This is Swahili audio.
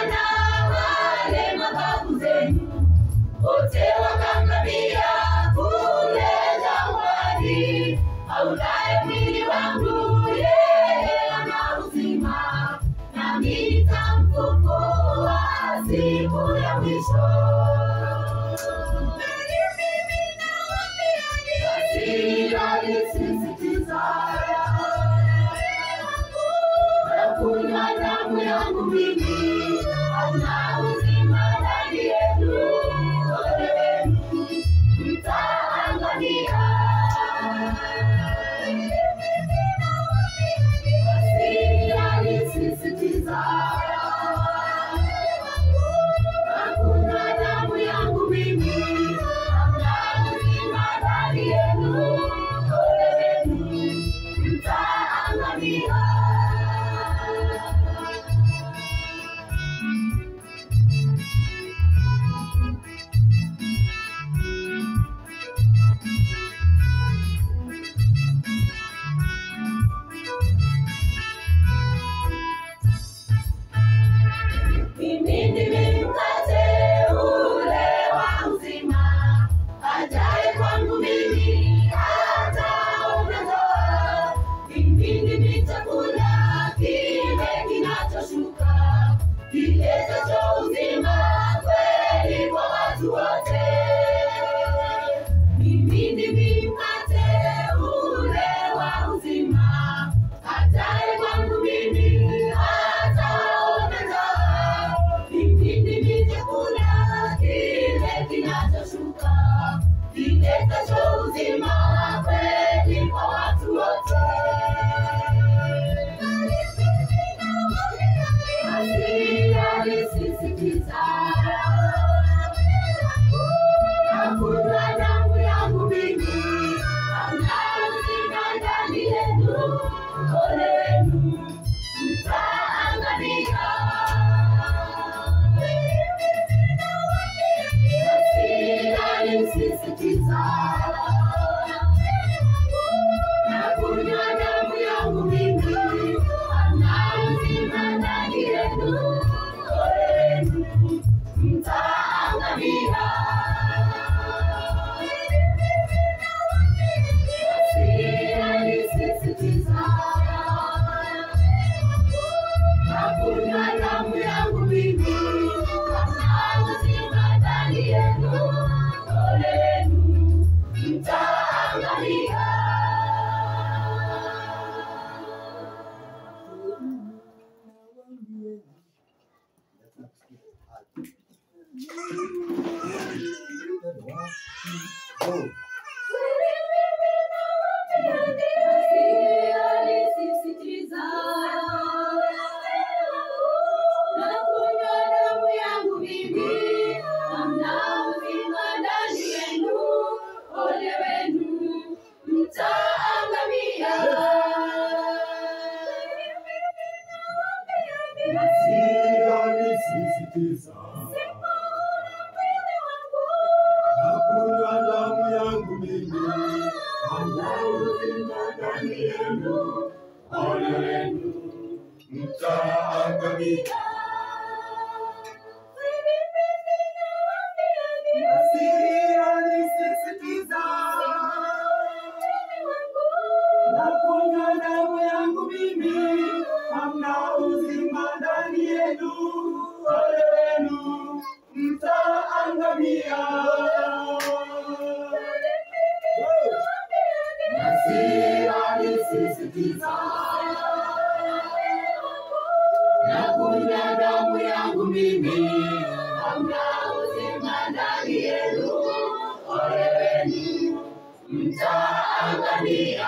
na wale mababu zenu, wote wakangamia kule jangwani. Aulaye mwili wangu yeye ana uzima, nami nitamfufua siku ya mwisho. Basi alisisitiza, kunywa damu yangu mimi, hamna uzima ndani yenu, ole wenu mtaangamia. Basi alisisitiza, kunywa damu yangu mimi, hamna uzima ndani yenu, ole wenu mtaangamia. Mimi ndimi mkate ule wa uzima, ajaye kwangu mimi hataondoka. Mimi ndimi chakula kile kinachoshuka, kiletacho uzima kweli kwa watu wote. Mimi ndimi mkate ule wa uzima, ajaye kwangu mimi hataondoka. Mimi ndimi chakula kile kinachoshuka, kiletacho uzima kweli kwa watu wote. Basi alisisitiza, kunywa damu yangu mimi, hamna uzima ndani yenu, ole wenu mtaangamia. Basi alisisitiza, kunywa damu yangu mimi, hamna uzima ndani yenu, ole wenu mtaangamia. Basi alisisitiza, kunywa damu yangu mimi, hamna uzima ndani yenu, ole wenu mtaangamia. Alisisitiza, kunywa damu yangu mimi, hamna uzima ndani yenu, ole wenu mtaangamia. Basi alisisitiza, kunywa damu yangu mimi, hamna uzima ndani yenu, ole wenu mtaangamia. Basi alisisitiza, kunywa damu yangu mimi, hamna uzima ndani yenu, ole wenu mtaangamia. Basi alisisitiza, kunywa damu yangu mimi, hamna uzima ndani yenu, ole wenu mtaangamia.